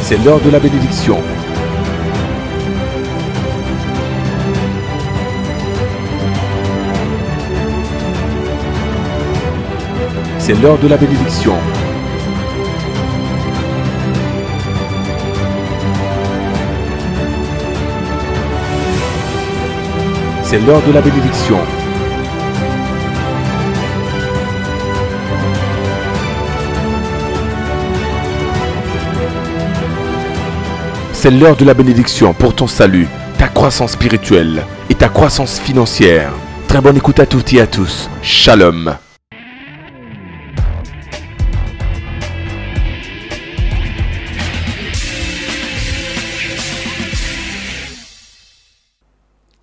C'est l'heure de la bénédiction. C'est l'heure de la bénédiction. C'est l'heure de la bénédiction. C'est l'heure de la bénédiction pour ton salut, ta croissance spirituelle et ta croissance financière. Très bonne écoute à toutes et à tous. Shalom.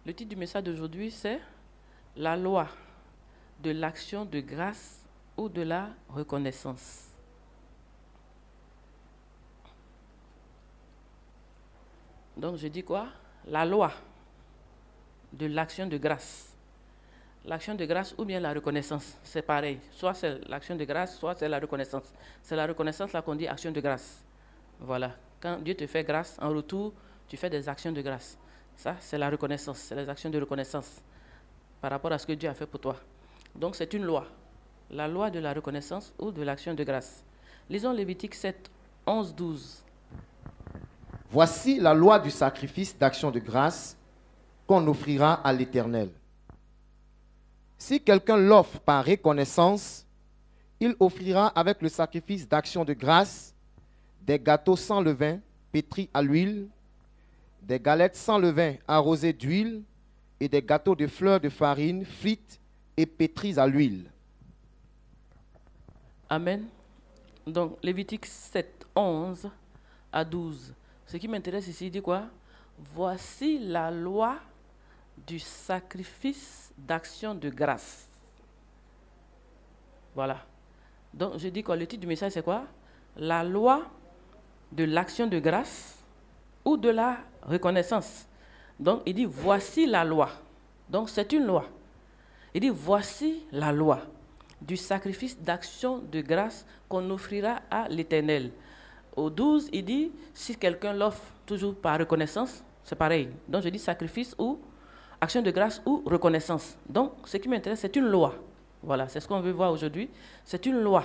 Le titre du message d'aujourd'hui, c'est la loi de l'action de grâce ou de la reconnaissance. Donc je dis quoi? La loi de l'action de grâce. L'action de grâce ou bien la reconnaissance, c'est pareil. Soit c'est l'action de grâce, soit c'est la reconnaissance. C'est la reconnaissance là qu'on dit action de grâce. Voilà. Quand Dieu te fait grâce, en retour, tu fais des actions de grâce. Ça, c'est la reconnaissance, c'est les actions de reconnaissance par rapport à ce que Dieu a fait pour toi. Donc c'est une loi. La loi de la reconnaissance ou de l'action de grâce. Lisons Lévitique 7, 11, 12. Voici la loi du sacrifice d'action de grâce qu'on offrira à l'Éternel. Si quelqu'un l'offre par reconnaissance, il offrira avec le sacrifice d'action de grâce des gâteaux sans levain pétris à l'huile, des galettes sans levain arrosées d'huile et des gâteaux de fleurs de farine frites et pétris à l'huile. Amen. Donc Lévitique 7, 11 à 12. Ce qui m'intéresse ici, il dit quoi? Voici la loi du sacrifice d'action de grâce. Voilà. Donc, je dis quoi? Le titre du message, c'est quoi? La loi de l'action de grâce ou de la reconnaissance. Donc, il dit, voici la loi. Donc, c'est une loi. Il dit, voici la loi du sacrifice d'action de grâce qu'on offrira à l'Éternel. Au 12, il dit, si quelqu'un l'offre toujours par reconnaissance, c'est pareil. Donc, je dis sacrifice ou action de grâce ou reconnaissance. Donc, ce qui m'intéresse, c'est une loi. Voilà, c'est ce qu'on veut voir aujourd'hui. C'est une loi.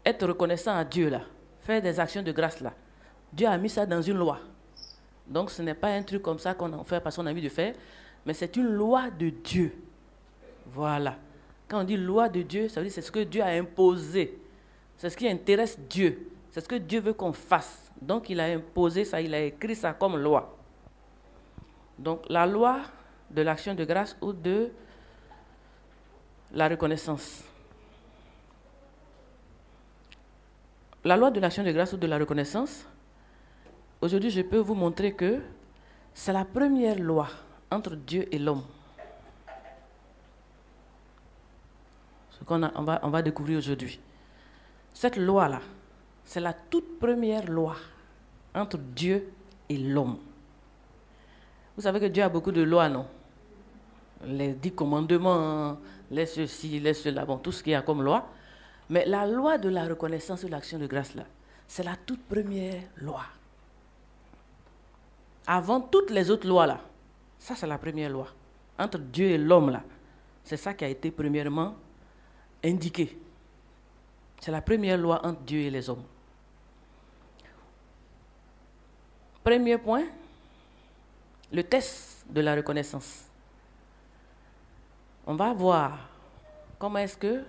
Être reconnaissant à Dieu, là. Faire des actions de grâce, là. Dieu a mis ça dans une loi. Donc, ce n'est pas un truc comme ça qu'on en fait parce qu'on a envie de faire, mais c'est une loi de Dieu. Voilà. Quand on dit loi de Dieu, ça veut dire c'est ce que Dieu a imposé. C'est ce qui intéresse Dieu. C'est ce que Dieu veut qu'on fasse. Donc, il a imposé ça, il a écrit ça comme loi. Donc, la loi de l'action de grâce ou de la reconnaissance. La loi de l'action de grâce ou de la reconnaissance, aujourd'hui, je peux vous montrer que c'est la première loi entre Dieu et l'homme. Ce on va découvrir aujourd'hui. Cette loi-là, c'est la toute première loi entre Dieu et l'homme. Vous savez que Dieu a beaucoup de lois, non? Les 10 commandements, les ceci, les cela, bon, tout ce qu'il y a comme loi. Mais la loi de la reconnaissance et de l'action de grâce, là, c'est la toute première loi. Avant toutes les autres lois, là, ça c'est la première loi. Entre Dieu et l'homme, là, c'est ça qui a été premièrement indiqué. C'est la première loi entre Dieu et les hommes. Premier point, le test de la reconnaissance. On va voir comment est-ce que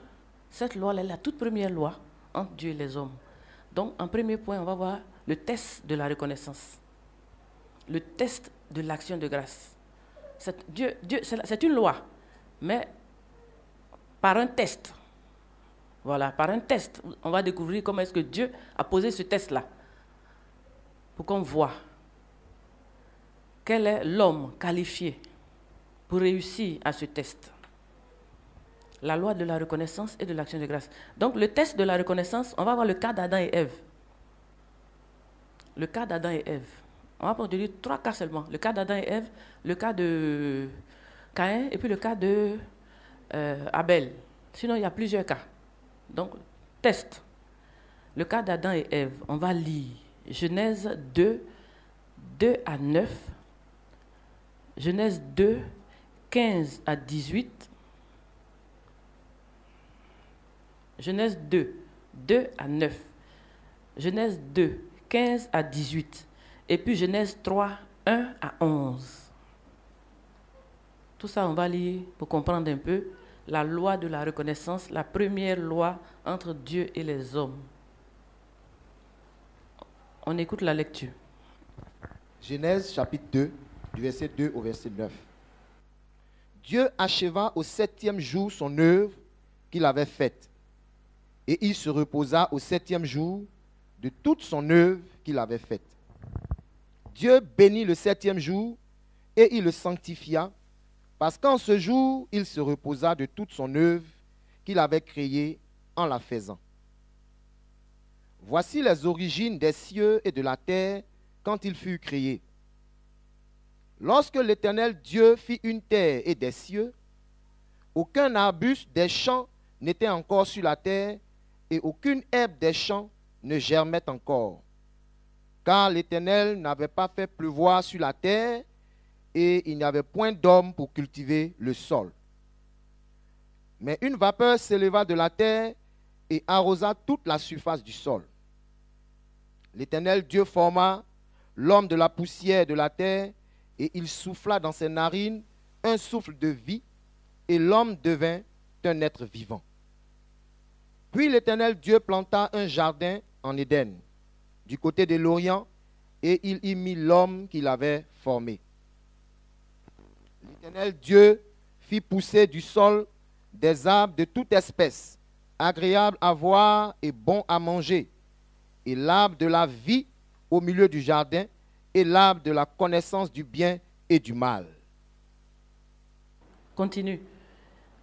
cette loi-là est la toute première loi entre Dieu et les hommes. Donc, en premier point, on va voir le test de la reconnaissance. Le test de l'action de grâce. C'est une loi, mais par un test. Voilà, par un test, on va découvrir comment est-ce que Dieu a posé ce test-là. Pour qu'on voit quel est l'homme qualifié pour réussir à ce test. La loi de la reconnaissance et de l'action de grâce. Donc, le test de la reconnaissance, on va voir le cas d'Adam et Ève. Le cas d'Adam et Ève. On va prendre 3 cas seulement. Le cas d'Adam et Ève, le cas de Caïn et puis le cas de Abel. Sinon, il y a plusieurs cas. Donc, test. Le cas d'Adam et Ève, on va lire Genèse 2, 2 à 9. Genèse 2, 15 à 18. Genèse 2, 2 à 9. Genèse 2, 15 à 18. Et puis Genèse 3, 1 à 11. Tout ça, on va lire pour comprendre un peu la loi de la reconnaissance, la première loi entre Dieu et les hommes. On écoute la lecture. Genèse chapitre 2, du verset 2 au verset 9. Dieu acheva au 7e jour son œuvre qu'il avait faite, et il se reposa au 7e jour de toute son œuvre qu'il avait faite. Dieu bénit le 7e jour et il le sanctifia, parce qu'en ce jour, il se reposa de toute son œuvre qu'il avait créée en la faisant. Voici les origines des cieux et de la terre quand ils furent créés. Lorsque l'Éternel Dieu fit une terre et des cieux, aucun arbuste des champs n'était encore sur la terre et aucune herbe des champs ne germait encore. Car l'Éternel n'avait pas fait pleuvoir sur la terre et il n'y avait point d'homme pour cultiver le sol. Mais une vapeur s'éleva de la terre et arrosa toute la surface du sol. L'Éternel Dieu forma l'homme de la poussière de la terre et il souffla dans ses narines un souffle de vie et l'homme devint un être vivant. Puis l'Éternel Dieu planta un jardin en Éden, du côté de l'Orient, et il y mit l'homme qu'il avait formé. L'Éternel Dieu fit pousser du sol des arbres de toute espèce, agréables à voir et bons à manger, et l'arbre de la vie au milieu du jardin, et l'arbre de la connaissance du bien et du mal. Continue.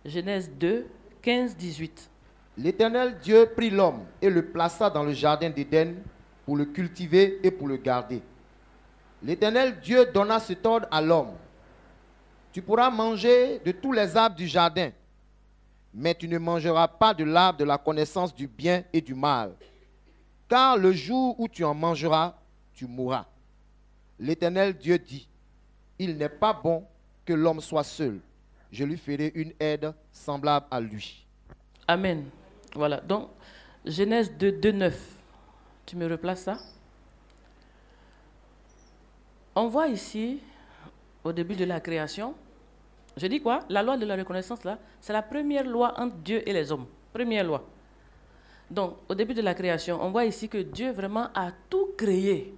Genèse 2, 15, 18. L'Éternel Dieu prit l'homme et le plaça dans le jardin d'Éden pour le cultiver et pour le garder. L'Éternel Dieu donna cet ordre à l'homme. Tu pourras manger de tous les arbres du jardin, mais tu ne mangeras pas de l'arbre de la connaissance du bien et du mal, car le jour où tu en mangeras, tu mourras. L'Éternel Dieu dit, il n'est pas bon que l'homme soit seul. Je lui ferai une aide semblable à lui. Amen. Voilà. Donc, Genèse 2, 2, 9. Tu me replaces ça? On voit ici, au début de la création, je dis quoi? La loi de la reconnaissance, là, c'est la première loi entre Dieu et les hommes. Première loi. Donc, au début de la création, on voit ici que Dieu vraiment a tout créé.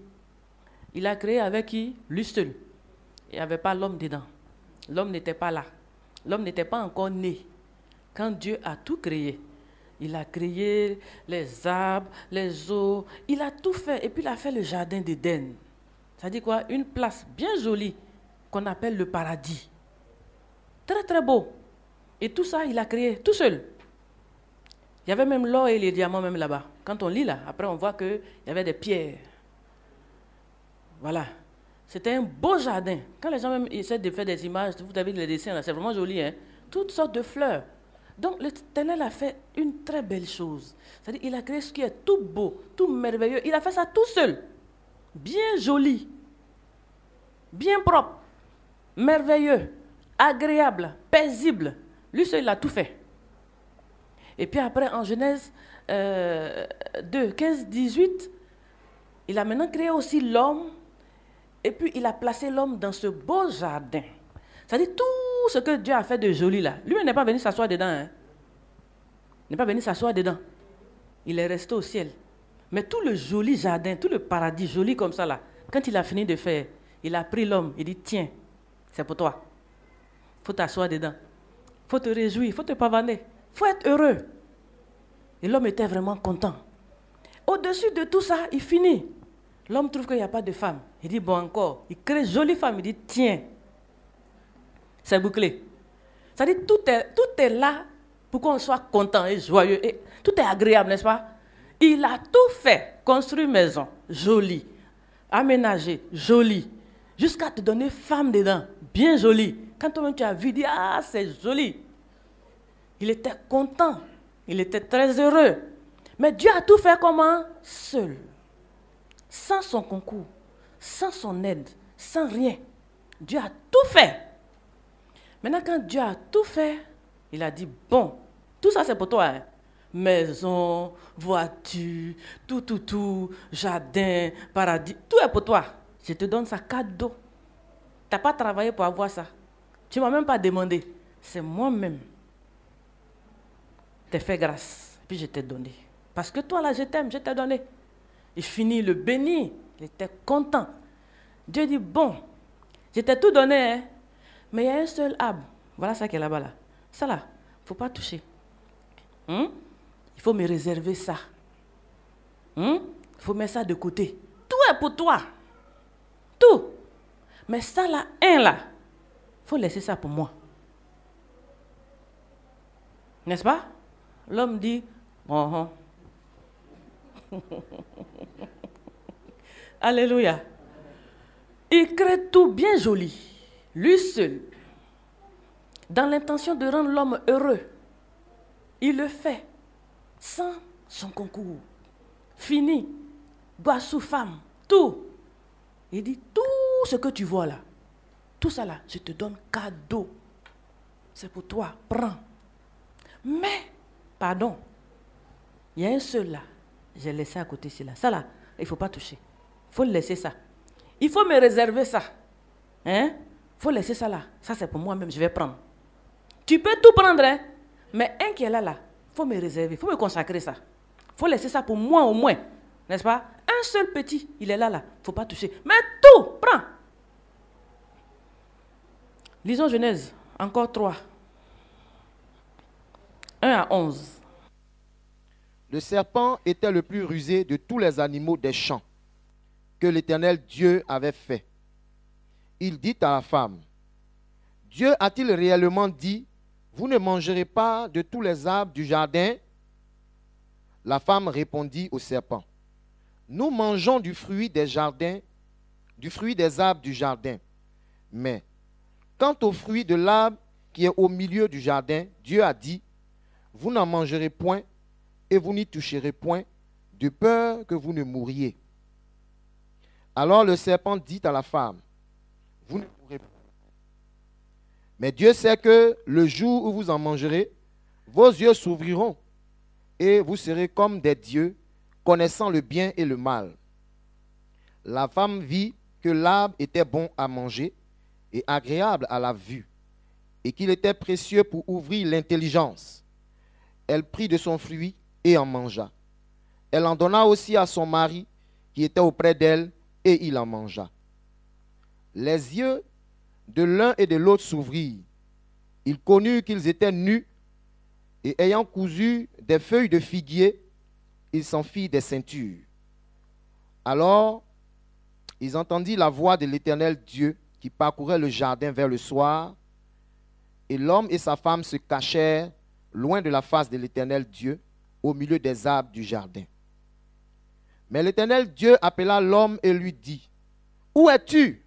Il a créé avec qui? Lui seul. Il n'y avait pas l'homme dedans. L'homme n'était pas là. L'homme n'était pas encore né. Quand Dieu a tout créé, il a créé les arbres, les eaux, il a tout fait. Et puis il a fait le jardin d'Éden. Ça dit quoi? Une place bien jolie qu'on appelle le paradis. Très très beau. Et tout ça, il a créé tout seul. Il y avait même l'or et les diamants même là-bas. Quand on lit là, après on voit qu'il y avait des pierres. Voilà. C'était un beau jardin. Quand les gens même essaient de faire des images, vous avez les dessins là, c'est vraiment joli, hein? Toutes sortes de fleurs. Donc l'Éternel a fait une très belle chose. C'est-à-dire il a créé ce qui est tout beau, tout merveilleux. Il a fait ça tout seul. Bien joli. Bien propre. Merveilleux. Agréable. Paisible. Lui seul, il a tout fait. Et puis après, en Genèse 2, 15, 18, il a maintenant créé aussi l'homme. Et puis il a placé l'homme dans ce beau jardin. C'est-à-dire tout ce que Dieu a fait de joli là. Lui, il n'est pas venu s'asseoir dedans. Hein. Il n'est pas venu s'asseoir dedans. Il est resté au ciel. Mais tout le joli jardin, tout le paradis joli comme ça là, quand il a fini de faire, il a pris l'homme, il dit, tiens, c'est pour toi. Il faut t'asseoir dedans. Il faut te réjouir, il faut te pavaner. Il faut être heureux. Et l'homme était vraiment content. Au-dessus de tout ça, il finit. L'homme trouve qu'il n'y a pas de femme. Il dit, bon encore. Il crée une jolie femme. Il dit, tiens. C'est bouclé. C'est-à-dire tout est là pour qu'on soit content et joyeux. Et tout est agréable, n'est-ce pas? Il a tout fait. Construire une maison, jolie. Aménager, jolie. Jusqu'à te donner femme dedans, bien jolie. Quand toi-même tu as vu, dis, ah, c'est joli. Il était content. Il était très heureux. Mais Dieu a tout fait comment? Seul. sans son concours, sans son aide, sans rien. Dieu a tout fait. Maintenant, quand Dieu a tout fait, il a dit, bon, tout ça c'est pour toi. Hein? Maison, voiture, tout, jardin, paradis, tout est pour toi. Je te donne ça cadeau. Tu n'as pas travaillé pour avoir ça. Tu ne m'as même pas demandé. C'est moi-même. Je t'ai fait grâce, puis je t'ai donné. Parce que toi là, je t'aime, je t'ai donné. Il finit le bénir. Il était content. Dieu dit, bon, je t'ai tout donné, hein, mais il y a un seul arbre. Voilà ça qui est là-bas. Là. Ça là, il ne faut pas toucher. Il faut me réserver ça. Il faut mettre ça de côté. Tout est pour toi. Tout. Mais ça là, là, il faut laisser ça pour moi. N'est-ce pas? L'homme dit, Alléluia. Il crée tout bien joli, lui seul, dans l'intention de rendre l'homme heureux. Il le fait sans son concours. Fini, bois sous femme, tout. Il dit, tout ce que tu vois là, tout ça là, je te donne cadeau. C'est pour toi, prends. Mais, pardon, il y a un seul là, j'ai laissé à côté celui-là. Ça là, il ne faut pas toucher. Il faut laisser ça. Il faut me réserver ça. Il faut laisser ça là. Ça c'est pour moi-même, je vais prendre. Tu peux tout prendre, hein? Mais un qui est là, il faut me réserver, il faut me consacrer ça. Il faut laisser ça pour moi au moins. N'est-ce pas? Un seul petit, il est là, il ne faut pas toucher. Mais tout, prends. Lisons Genèse, encore 3. 1 à 11. Le serpent était le plus rusé de tous les animaux des champs que l'Éternel Dieu avait fait. Il dit à la femme, Dieu a-t-il réellement dit, vous ne mangerez pas de tous les arbres du jardin? La femme répondit au serpent, nous mangeons du fruit des jardins, du fruit des arbres du jardin. Mais quant au fruit de l'arbre qui est au milieu du jardin, Dieu a dit, vous n'en mangerez point et vous n'y toucherez point, de peur que vous ne mouriez. Alors le serpent dit à la femme, vous ne mourrez pas. Mais Dieu sait que le jour où vous en mangerez, vos yeux s'ouvriront et vous serez comme des dieux, connaissant le bien et le mal. La femme vit que l'arbre était bon à manger et agréable à la vue, et qu'il était précieux pour ouvrir l'intelligence. Elle prit de son fruit et en mangea. Elle en donna aussi à son mari qui était auprès d'elle, et il en mangea. Les yeux de l'un et de l'autre s'ouvrirent. Ils connurent qu'ils étaient nus, et ayant cousu des feuilles de figuier, ils s'en firent des ceintures. Alors, ils entendirent la voix de l'Éternel Dieu qui parcourait le jardin vers le soir, et l'homme et sa femme se cachèrent loin de la face de l'Éternel Dieu, au milieu des arbres du jardin. Mais l'Éternel Dieu appela l'homme et lui dit, « Où es-tu »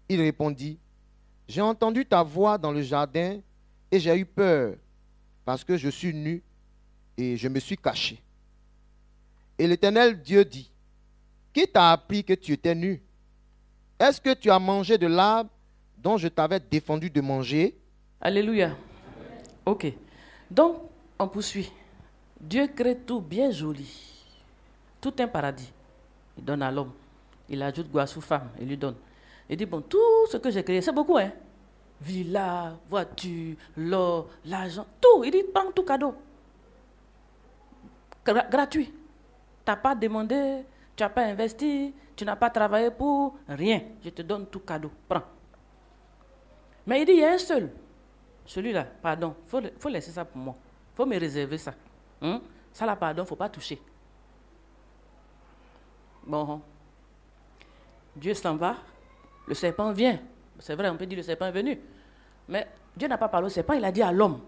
Il répondit, « J'ai entendu ta voix dans le jardin et j'ai eu peur, parce que je suis nu et je me suis caché. » Et l'Éternel Dieu dit, « Qui t'a appris que tu étais nu? Est-ce que tu as mangé de l'arbre dont je t'avais défendu de manger? » Alléluia. Ok. Donc, on poursuit. Dieu crée tout bien joli. Tout un paradis. Il donne à l'homme. Il ajoute Guassou femme. Il lui donne. Il dit, bon, tout ce que j'ai créé, c'est beaucoup, hein. Villa, voiture, l'or, l'argent, tout. Il dit, prends tout cadeau. Gratuit. Tu n'as pas demandé, tu n'as pas investi, tu n'as pas travaillé pour rien. Je te donne tout cadeau. Prends. Mais il dit, il y a un seul. Celui-là, pardon, il faut laisser ça pour moi. Il faut me réserver ça. Ça là, pardon, il ne faut pas toucher. Bon, Dieu s'en va, le serpent vient. C'est vrai, on peut dire le serpent est venu. Mais Dieu n'a pas parlé au serpent, il a dit à l'homme,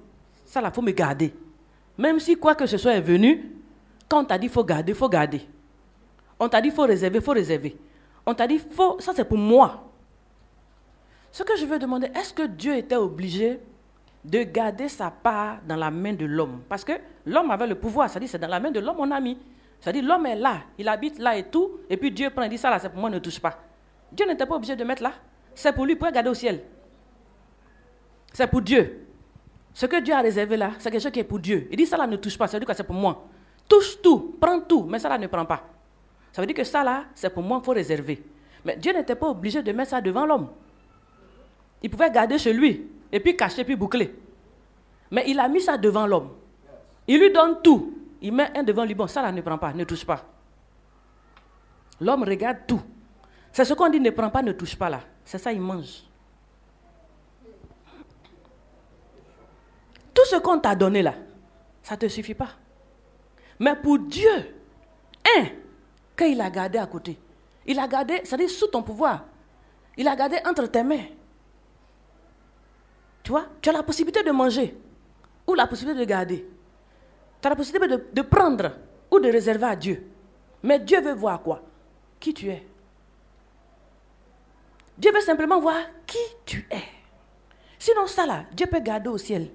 ça là, il faut me garder. Même si quoi que ce soit est venu, quand on t'a dit il faut garder, il faut garder. On t'a dit il faut réserver, il faut réserver. On t'a dit, ça c'est pour moi. Ce que je veux demander, est-ce que Dieu était obligé de garder sa part dans la main de l'homme? Parce que l'homme avait le pouvoir, c'est-à-dire c'est dans la main de l'homme on a mis. C'est-à-dire, l'homme est là, il habite là et tout, et puis Dieu prend et dit, ça là, c'est pour moi, ne touche pas. Dieu n'était pas obligé de mettre là. C'est pour lui, pour regarder au ciel. C'est pour Dieu. Ce que Dieu a réservé là, c'est quelque chose qui est pour Dieu. Il dit, ça là, ne touche pas, ça veut dire que c'est pour moi. Touche tout, prends tout, mais ça là, ne prend pas. Ça veut dire que ça là, c'est pour moi, il faut réserver. Mais Dieu n'était pas obligé de mettre ça devant l'homme. Il pouvait garder chez lui, et puis cacher, puis boucler. Mais il a mis ça devant l'homme. Il lui donne tout. Il met un devant lui, bon, ça là, ne prend pas, ne touche pas. L'homme regarde tout. C'est ce qu'on dit, ne prends pas, ne touche pas là. C'est ça, il mange. Tout ce qu'on t'a donné là, ça ne te suffit pas. Mais pour Dieu, qu'il a gardé à côté, il a gardé, c'est-à-dire sous ton pouvoir, il a gardé entre tes mains. Tu vois, tu as la possibilité de manger ou la possibilité de garder. Tu as la possibilité de prendre ou de réserver à Dieu. Mais Dieu veut voir quoi? Qui tu es. Dieu veut simplement voir qui tu es. Sinon ça là, Dieu peut garder au ciel.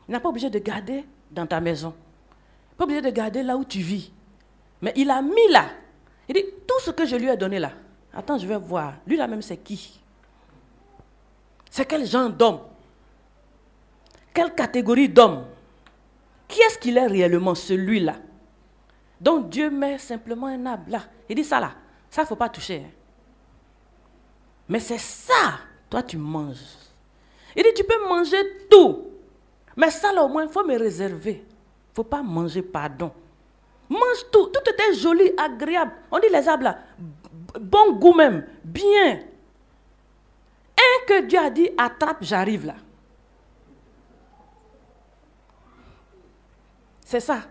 Il n'a pas obligé de garder dans ta maison. Il n'est pas obligé de garder là où tu vis. Mais il a mis là. Il dit, tout ce que je lui ai donné là. Attends, je vais voir. Lui là même, c'est qui? C'est quel genre d'homme? Quelle catégorie d'homme? Qui est-ce qu'il est réellement, celui-là? Donc Dieu met simplement un arbre là. Il dit ça là, ça il ne faut pas toucher. Hein. Mais c'est ça, toi tu manges. Il dit tu peux manger tout. Mais ça là au moins, il faut me réserver. Il ne faut pas manger, pardon. Mange tout, tout était joli, agréable. On dit les arbres là, bon goût même, bien. Un que Dieu a dit, attrape, j'arrive là. C'est ça.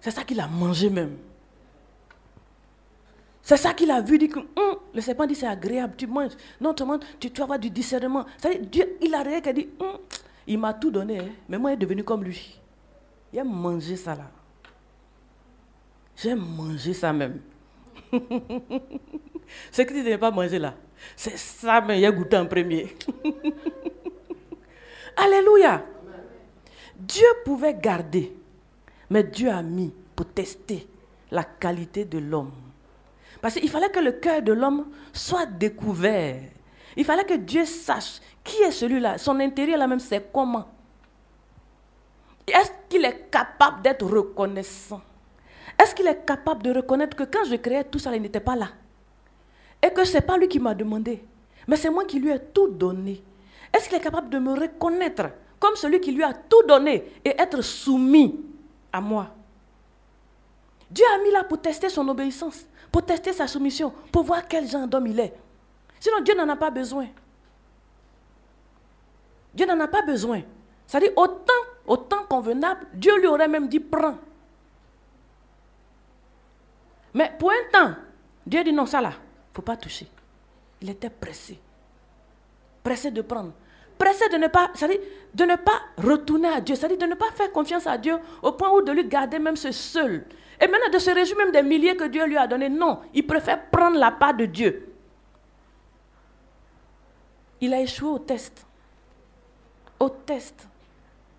C'est ça qu'il a mangé même. C'est ça qu'il a vu, dit que le serpent dit c'est agréable, tu manges. Non, tu vas avoir du discernement. C'est-à-dire, Dieu, il a rien qu'à dire, il m'a tout donné, hein, mais moi, il est devenu comme lui. Il a mangé ça là. J'ai mangé ça même. Ce que tu n'as pas mangé là, c'est ça même, il a goûté en premier. Alléluia. Dieu pouvait garder, mais Dieu a mis pour tester la qualité de l'homme. Parce qu'il fallait que le cœur de l'homme soit découvert. Il fallait que Dieu sache qui est celui-là. Son intérieur là même, c'est comment. Est-ce qu'il est capable d'être reconnaissant? Est-ce qu'il est capable de reconnaître que quand je créais tout ça, il n'était pas là? Et que ce n'est pas lui qui m'a demandé, mais c'est moi qui lui ai tout donné. Est-ce qu'il est capable de me reconnaître comme celui qui lui a tout donné et être soumis à moi? Dieu a mis là pour tester son obéissance, pour tester sa soumission, pour voir quel genre d'homme il est. Sinon, Dieu n'en a pas besoin. Dieu n'en a pas besoin. C'est-à-dire, au temps convenable, Dieu lui aurait même dit, prends. Mais pour un temps, Dieu dit, non, ça là, il ne faut pas toucher. Il était pressé. Pressé de prendre. Pressé de ne pas, c'est-à-dire, de ne pas retourner à Dieu. C'est-à-dire, de ne pas faire confiance à Dieu au point où de lui garder même ce seul. Et maintenant, de se réjouir même des milliers que Dieu lui a donnés. Non, il préfère prendre la part de Dieu. Il a échoué au test. Au test.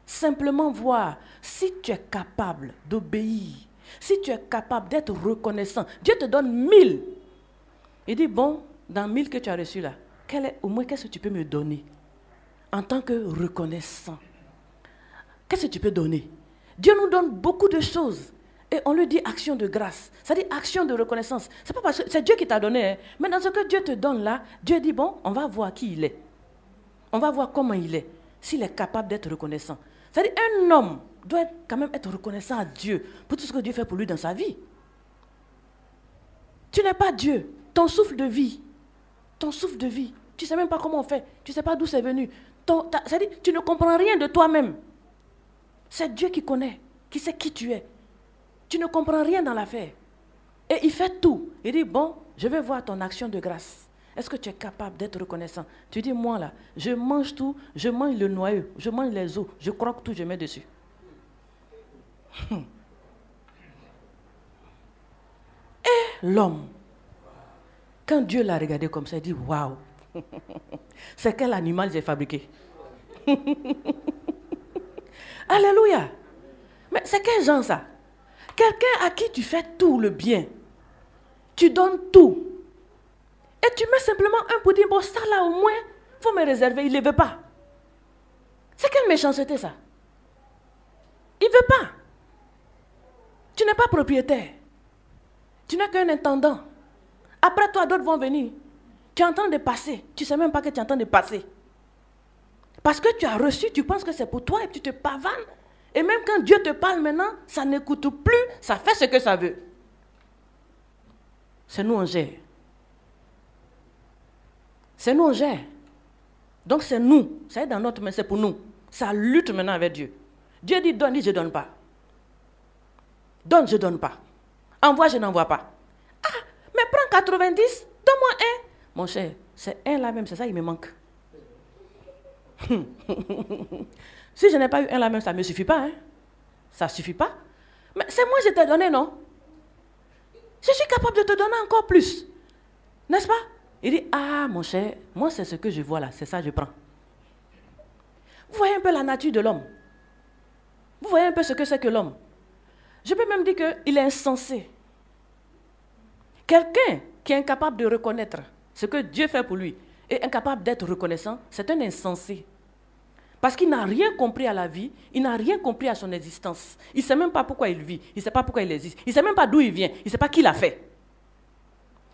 Simplement voir si tu es capable d'obéir, si tu es capable d'être reconnaissant. Dieu te donne 1000. Il dit, bon, dans 1000 que tu as reçus là, au moins qu'est-ce que tu peux me donner en tant que reconnaissant? Qu'est-ce que tu peux donner? Dieu nous donne beaucoup de choses. Et on lui dit action de grâce, c'est-à-dire action de reconnaissance. C'est pas parce que c'est Dieu qui t'a donné, hein. Mais dans ce que Dieu te donne là, Dieu dit, bon, on va voir qui il est. On va voir comment il est, s'il est capable d'être reconnaissant. C'est-à-dire un homme doit quand même être reconnaissant à Dieu pour tout ce que Dieu fait pour lui dans sa vie. Tu n'es pas Dieu. Ton souffle de vie, tu ne sais même pas comment on fait, tu ne sais pas d'où c'est venu. C'est-à-dire tu ne comprends rien de toi-même. C'est Dieu qui connaît, qui sait qui tu es. Tu ne comprends rien dans l'affaire. Et il fait tout. Il dit, bon, je vais voir ton action de grâce. Est-ce que tu es capable d'être reconnaissant? Tu dis, moi là, je mange tout, je mange le noyau, je mange les os, je croque tout, je mets dessus. Et l'homme, quand Dieu l'a regardé comme ça, il dit, waouh, c'est quel animal j'ai fabriqué? Alléluia. Mais c'est quel genre ça? Quelqu'un à qui tu fais tout le bien. Tu donnes tout. Et tu mets simplement un pour dire, bon, ça là au moins, il faut me réserver. Il ne veut pas. C'est quelle méchanceté ça? Il ne veut pas. Tu n'es pas propriétaire. Tu n'es qu'un intendant. Après toi, d'autres vont venir. Tu es en train de passer. Tu ne sais même pas que tu es en train de passer. Parce que tu as reçu, tu penses que c'est pour toi et puis tu te pavanes. Et même quand Dieu te parle maintenant, ça n'écoute plus, ça fait ce que ça veut. C'est nous on gère. C'est nous on gère. Donc c'est nous, ça est dans notre main, c'est pour nous. Ça lutte maintenant avec Dieu. Dieu dit donne, dit je ne donne pas. Donne, je ne donne pas. Envoie, je n'envoie pas. Ah, mais prends 90, donne-moi un. Mon cher, c'est un là même, c'est ça, il me manque. Si je n'ai pas eu un là même, ça ne me suffit pas. Hein? Ça ne suffit pas. Mais c'est moi je t'ai donné, non? Je suis capable de te donner encore plus. N'est-ce pas? Il dit, ah mon cher, moi c'est ce que je vois là, c'est ça que je prends. Vous voyez un peu la nature de l'homme. Vous voyez un peu ce que c'est que l'homme. Je peux même dire qu'il est insensé. Quelqu'un qui est incapable de reconnaître ce que Dieu fait pour lui et incapable d'être reconnaissant, c'est un insensé. Parce qu'il n'a rien compris à la vie, il n'a rien compris à son existence. Il ne sait même pas pourquoi il vit, il ne sait pas pourquoi il existe, il ne sait même pas d'où il vient, il ne sait pas qui l'a fait.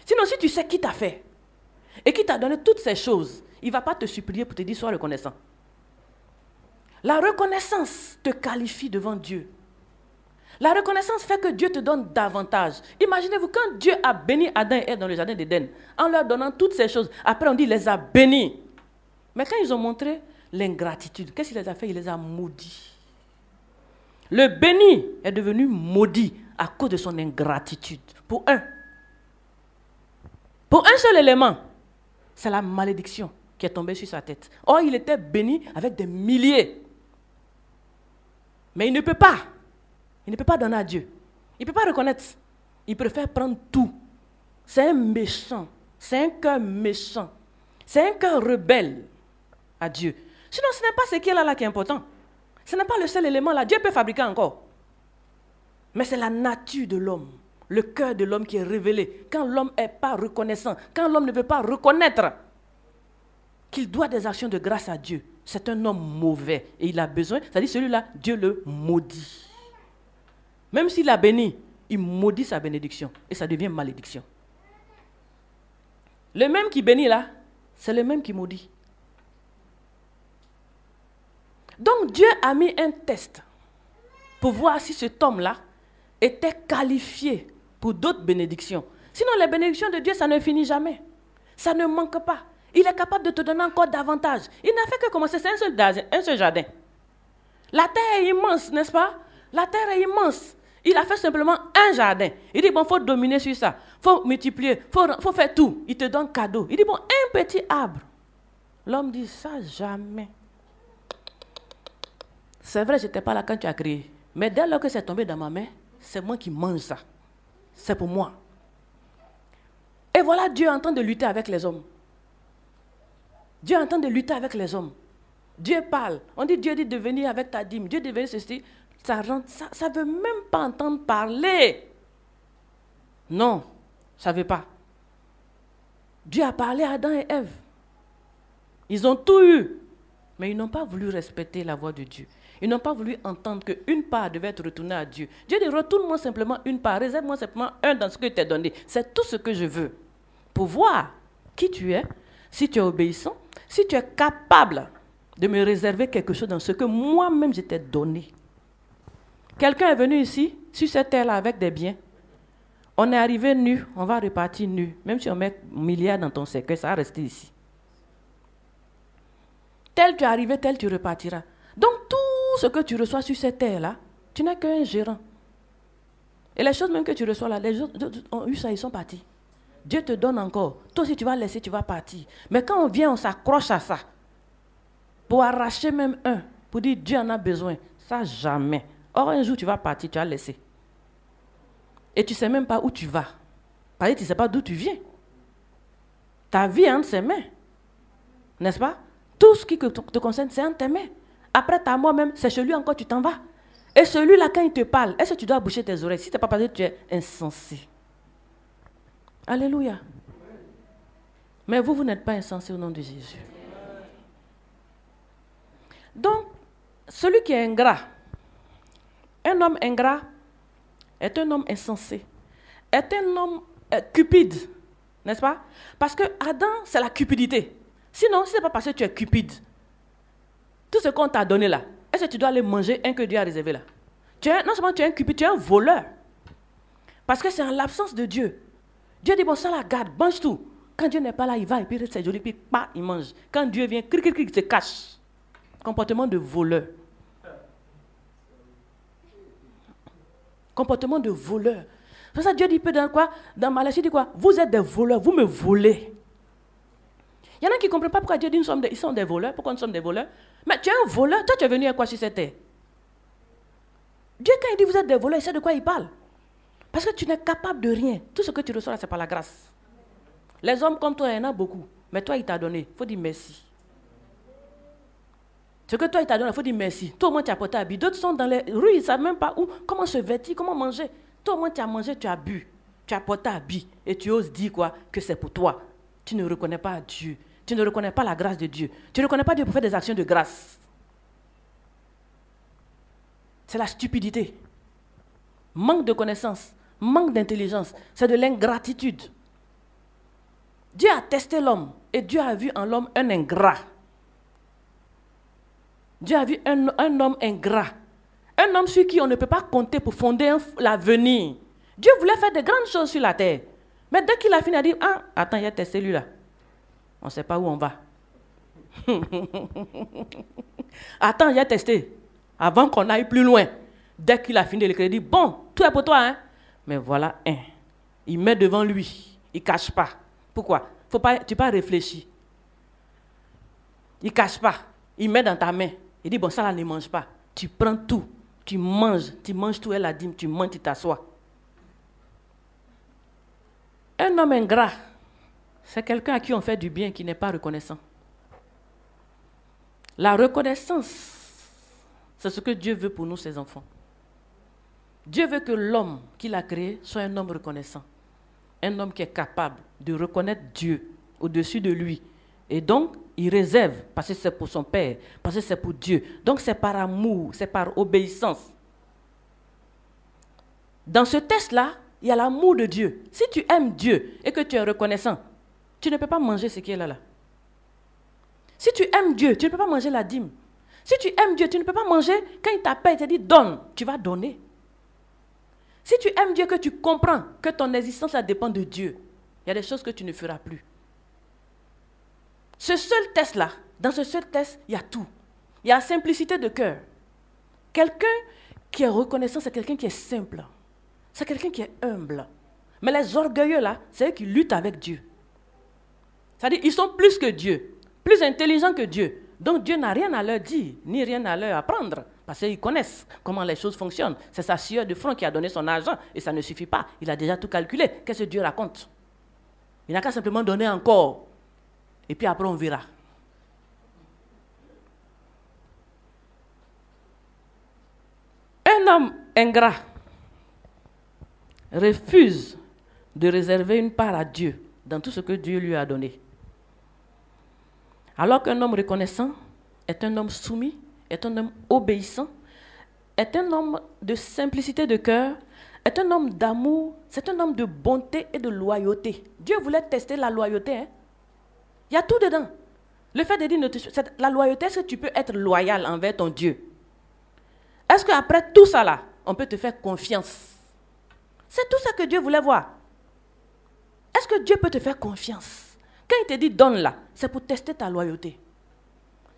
Sinon, si tu sais qui t'a fait et qui t'a donné toutes ces choses, il ne va pas te supplier pour te dire sois reconnaissant. La reconnaissance te qualifie devant Dieu. La reconnaissance fait que Dieu te donne davantage. Imaginez-vous, quand Dieu a béni Adam et Ève dans le jardin d'Éden, en leur donnant toutes ces choses, après on dit il les a bénis. Mais quand ils ont montré l'ingratitude, qu'est-ce qu'il les a fait? Il les a maudits. Le béni est devenu maudit à cause de son ingratitude. Pour un seul élément, c'est la malédiction qui est tombée sur sa tête. Or, il était béni avec des milliers. Mais il ne peut pas. Il ne peut pas donner à Dieu. Il ne peut pas reconnaître. Il préfère prendre tout. C'est un méchant. C'est un cœur méchant. C'est un cœur rebelle à Dieu. Sinon, ce n'est pas ce qui est là qui est important. Ce n'est pas le seul élément là. Dieu peut fabriquer encore. Mais c'est la nature de l'homme. Le cœur de l'homme qui est révélé. Quand l'homme n'est pas reconnaissant. Quand l'homme ne veut pas reconnaître qu'il doit des actions de grâce à Dieu. C'est un homme mauvais. Et il a besoin, c'est-à-dire celui-là, Dieu le maudit. Même s'il a béni, il maudit sa bénédiction. Et ça devient malédiction. Le même qui bénit là, c'est le même qui maudit. Donc Dieu a mis un test pour voir si cet homme-là était qualifié pour d'autres bénédictions. Sinon, les bénédictions de Dieu, ça ne finit jamais. Ça ne manque pas. Il est capable de te donner encore davantage. Il n'a fait que commencer, c'est un seul jardin. La terre est immense, n'est-ce pas? La terre est immense. Il a fait simplement un jardin. Il dit, bon, il faut dominer sur ça. Il faut multiplier. Il faut faire tout. Il te donne cadeau. Il dit, bon, un petit arbre. L'homme dit, ça jamais. C'est vrai, je n'étais pas là quand tu as créé. Mais dès lors que c'est tombé dans ma main, c'est moi qui mange ça. C'est pour moi. Et voilà Dieu en train de lutter avec les hommes. Dieu est en train de lutter avec les hommes. Dieu parle. On dit, Dieu dit de venir avec ta dîme. Dieu dit de venir ceci. Ça ne veut même pas entendre parler. Non, ça ne veut pas. Dieu a parlé à Adam et Ève. Ils ont tout eu. Mais ils n'ont pas voulu respecter la voix de Dieu. Ils n'ont pas voulu entendre qu'une part devait être retournée à Dieu. Dieu dit, retourne-moi simplement une part. Réserve-moi simplement un dans ce que je t'ai donné. C'est tout ce que je veux. Pour voir qui tu es, si tu es obéissant, si tu es capable de me réserver quelque chose dans ce que moi-même je t'ai donné. Quelqu'un est venu ici, sur cette terre-là, avec des biens. On est arrivé nu, on va repartir nu. Même si on met milliards dans ton cercueil, ça va rester ici. Tel tu es arrivé, tel tu repartiras. Donc tout ce que tu reçois sur cette terre-là, tu n'es qu'un gérant. Et les choses même que tu reçois là, les autres ont eu ça, ils sont partis. Dieu te donne encore. Toi aussi tu vas laisser, tu vas partir. Mais quand on vient, on s'accroche à ça. Pour arracher même un, pour dire Dieu en a besoin. Ça jamais. Or un jour tu vas partir, tu vas laisser. Et tu ne sais même pas où tu vas. Parce que tu ne sais pas d'où tu viens. Ta vie est entre ses mains. N'est-ce pas? Tout ce qui te concerne, c'est entre tes mains. Après ta mort même, c'est chez lui encore, tu t'en vas. Et celui-là, quand il te parle, est-ce que tu dois boucher tes oreilles? Si tu n'es pas parlé, tu es insensé. Alléluia. Mais vous n'êtes pas insensé au nom de Jésus. Donc, celui qui est ingrat, un homme ingrat est un homme insensé, est un homme cupide, n'est-ce pas? Parce que Adam, c'est la cupidité. Sinon, si ce n'est pas parce que tu es cupide, tout ce qu'on t'a donné là, est-ce que tu dois aller manger un que Dieu a réservé là? Non seulement tu es un cupide, tu es un voleur. Parce que c'est en l'absence de Dieu. Dieu dit, bon, ça la garde, mange tout. Quand Dieu n'est pas là, il va, et puis c'est joli, puis pas, il mange. Quand Dieu vient, il se cache. Comportement de voleur. Comportement de voleur. C'est pour ça que Dieu dit dans quoi? Dans Malachie, il dit quoi? Vous êtes des voleurs, vous me volez. Il y en a qui ne comprennent pas pourquoi Dieu dit ils sont des voleurs, pourquoi nous sommes des voleurs. Mais tu es un voleur, toi tu es venu à quoi sur cette terre? Dieu, quand il dit vous êtes des voleurs, il sait de quoi il parle. Parce que tu n'es capable de rien. Tout ce que tu reçois là, c'est par la grâce. Les hommes comme toi, il y en a beaucoup. Mais toi, il t'a donné. Il faut dire merci. Ce que toi, il t'a donné, il faut dire merci. Toi, au moins, tu as porté habit. D'autres sont dans les rues, ils ne savent même pas où, comment se vêtir, comment manger. Toi, au moins, tu as mangé, tu as bu. Tu as porté habit. Et tu oses dire quoi? Que c'est pour toi. Tu ne reconnais pas Dieu. Tu ne reconnais pas la grâce de Dieu. Tu ne reconnais pas Dieu pour faire des actions de grâce. C'est la stupidité. Manque de connaissance. Manque d'intelligence. C'est de l'ingratitude. Dieu a testé l'homme. Et Dieu a vu en l'homme un ingrat. Dieu a vu un homme ingrat. Un homme sur qui on ne peut pas compter pour fonder l'avenir. Dieu voulait faire de grandes choses sur la terre. Mais dès qu'il a fini, il a dit, ah, attends, il y a testé lui là. On ne sait pas où on va. Attends, il a testé. Avant qu'on aille plus loin. Dès qu'il a fini, il a dit, bon, tout est pour toi, hein. Mais voilà un. Il met devant lui. Il ne cache pas. Pourquoi? Tu n'as pas réfléchi. Il ne cache pas. Il met dans ta main. Il dit, bon, ça là, ne mange pas. Tu prends tout. Tu manges tout. Elle a dit, tu manges, tu t'assois. Un homme ingrat, c'est quelqu'un à qui on fait du bien qui n'est pas reconnaissant. La reconnaissance, c'est ce que Dieu veut pour nous, ses enfants. Dieu veut que l'homme qu'il a créé soit un homme reconnaissant. Un homme qui est capable de reconnaître Dieu au-dessus de lui. Et donc, il réserve, parce que c'est pour son Père, parce que c'est pour Dieu. Donc, c'est par amour, c'est par obéissance. Dans ce test-là, il y a l'amour de Dieu. Si tu aimes Dieu et que tu es reconnaissant, tu ne peux pas manger ce qui est là. Si tu aimes Dieu, tu ne peux pas manger la dîme. Si tu aimes Dieu, tu ne peux pas manger, quand il t'appelle, il te dit donne, tu vas donner. Si tu aimes Dieu, que tu comprends que ton existence ça dépend de Dieu, il y a des choses que tu ne feras plus. Ce seul test-là, dans ce seul test, il y a tout. Il y a la simplicité de cœur. Quelqu'un qui est reconnaissant, c'est quelqu'un qui est simple. C'est quelqu'un qui est humble. Mais les orgueilleux, là, c'est eux qui luttent avec Dieu. C'est-à-dire qu'ils sont plus que Dieu, plus intelligents que Dieu. Donc Dieu n'a rien à leur dire, ni rien à leur apprendre. Parce qu'ils connaissent comment les choses fonctionnent. C'est sa sueur de front qui a donné son argent. Et ça ne suffit pas. Il a déjà tout calculé. Qu'est-ce que Dieu raconte? Il n'a qu'à simplement donner encore. Et puis après, on verra. Un homme ingrat refuse de réserver une part à Dieu dans tout ce que Dieu lui a donné. Alors qu'un homme reconnaissant est un homme soumis, est un homme obéissant, est un homme de simplicité de cœur, est un homme d'amour, c'est un homme de bonté et de loyauté. Dieu voulait tester la loyauté. Hein? Il y a tout dedans. Le fait de dire, la loyauté, est-ce que tu peux être loyal envers ton Dieu? Est-ce qu'après tout ça là, on peut te faire confiance? C'est tout ça que Dieu voulait voir. Est-ce que Dieu peut te faire confiance? Quand il te dit donne là, c'est pour tester ta loyauté.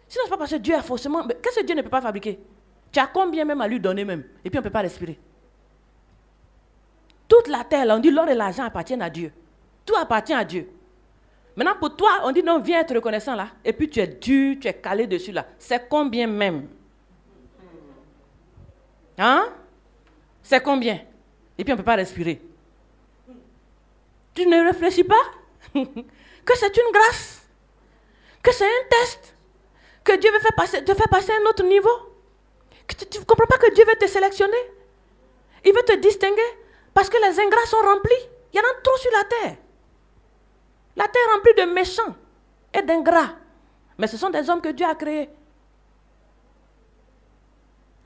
Sinon, ce n'est pas parce que Dieu a forcément... Qu'est-ce que Dieu ne peut pas fabriquer? Tu as combien même à lui donner même? Et puis on ne peut pas respirer. Toute la terre, là, on dit l'or et l'argent appartiennent à Dieu. Tout appartient à Dieu. Maintenant, pour toi, on dit non, viens être reconnaissant là. Et puis tu es dur, tu es calé dessus là. C'est combien même? Hein? C'est combien? Et puis on ne peut pas respirer. Tu ne réfléchis pas? Que c'est une grâce? Que c'est un test? Que Dieu veut te faire passer à un autre niveau? Tu ne comprends pas que Dieu veut te sélectionner? Il veut te distinguer parce que les ingrats sont remplis. Il y en a trop sur la terre. La terre est remplie de méchants et d'ingrats. Mais ce sont des hommes que Dieu a créés.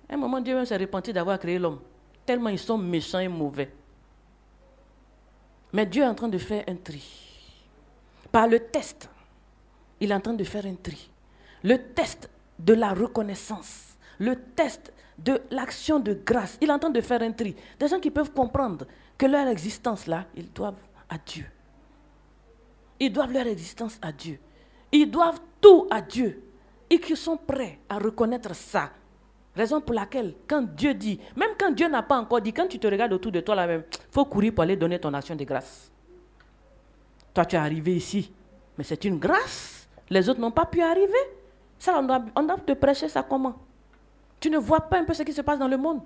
À un moment, Dieu s'est repenti d'avoir créé l'homme. Tellement ils sont méchants et mauvais. Mais Dieu est en train de faire un tri. Par le test, il est en train de faire un tri. Le test de la reconnaissance. Le test de l'action de grâce. Il est en train de faire un tri. Des gens qui peuvent comprendre que leur existence là, ils doivent à Dieu. Ils doivent leur existence à Dieu. Ils doivent tout à Dieu. Et qui sont prêts à reconnaître ça. Raison pour laquelle, quand Dieu dit, même quand Dieu n'a pas encore dit, quand tu te regardes autour de toi là-même, il faut courir pour aller donner ton action de grâce. Toi, tu es arrivé ici, mais c'est une grâce. Les autres n'ont pas pu arriver. Ça, on doit te prêcher ça comment? Tu ne vois pas un peu ce qui se passe dans le monde.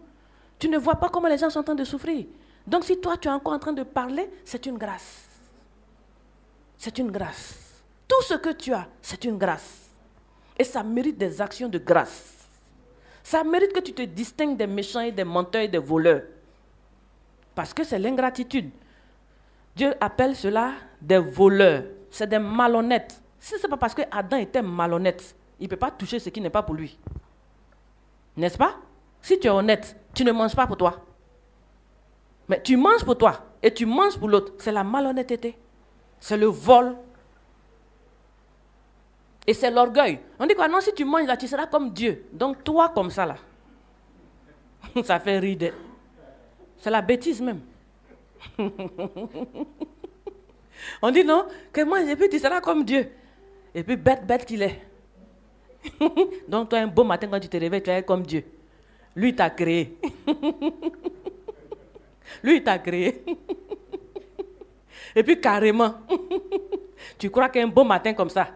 Tu ne vois pas comment les gens sont en train de souffrir. Donc si toi, tu es encore en train de parler, c'est une grâce. C'est une grâce. Tout ce que tu as, c'est une grâce. Et ça mérite des actions de grâce. Ça mérite que tu te distingues des méchants et des menteurs et des voleurs. Parce que c'est l'ingratitude. Dieu appelle cela des voleurs. C'est des malhonnêtes. Si ce n'est pas parce que Adam était malhonnête, il ne peut pas toucher ce qui n'est pas pour lui. N'est-ce pas? Si tu es honnête, tu ne manges pas pour toi. Mais tu manges pour toi et tu manges pour l'autre. C'est la malhonnêteté. C'est le vol. Et c'est l'orgueil. On dit quoi? Non, si tu manges là, tu seras comme Dieu. Donc toi, comme ça là. Ça fait rire. C'est la bêtise même. On dit non, que mange et puis tu seras comme Dieu. Et puis bête qu'il est. Donc toi, un beau matin quand tu te réveilles, tu es comme Dieu. Lui, il t'a créé. Lui, il t'a créé. Et puis carrément, tu crois qu'un beau matin comme ça,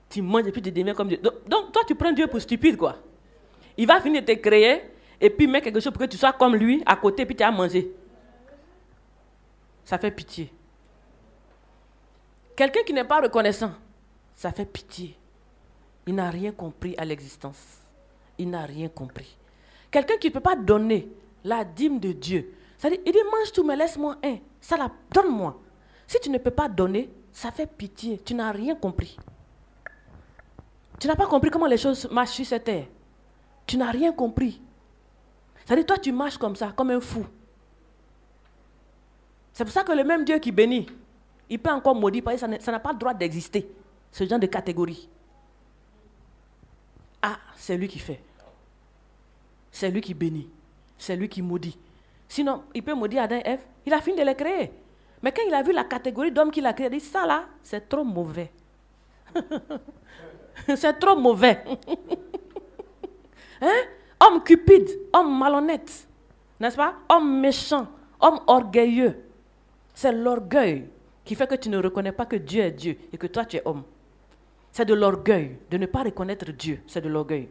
tu manges et puis tu deviens comme Dieu. Donc toi, tu prends Dieu pour stupide, quoi. Il va finir de te créer et puis mettre quelque chose pour que tu sois comme lui à côté et puis tu as mangé. Ça fait pitié. Quelqu'un qui n'est pas reconnaissant, ça fait pitié. Il n'a rien compris à l'existence. Il n'a rien compris. Quelqu'un qui ne peut pas donner la dîme de Dieu, c'est-à-dire, il dit mange tout mais laisse-moi un. Ça la donne-moi. Si tu ne peux pas donner, ça fait pitié. Tu n'as rien compris. Tu n'as pas compris comment les choses marchent sur cette terre. Tu n'as rien compris. C'est-à-dire, toi, tu marches comme ça, comme un fou. C'est pour ça que le même Dieu qui bénit, il peut encore maudire, parce que ça n'a pas le droit d'exister, ce genre de catégorie. Ah, c'est lui qui fait. C'est lui qui bénit. C'est lui qui maudit. Sinon, il peut maudire Adam et Ève. Il a fini de les créer. Mais quand il a vu la catégorie d'hommes qu'il a créé, il dit, ça là, c'est trop mauvais. C'est trop mauvais. Hein? Homme cupide, homme malhonnête, n'est-ce pas? Homme méchant, homme orgueilleux. C'est l'orgueil qui fait que tu ne reconnais pas que Dieu est Dieu et que toi tu es homme. C'est de l'orgueil de ne pas reconnaître Dieu. C'est de l'orgueil.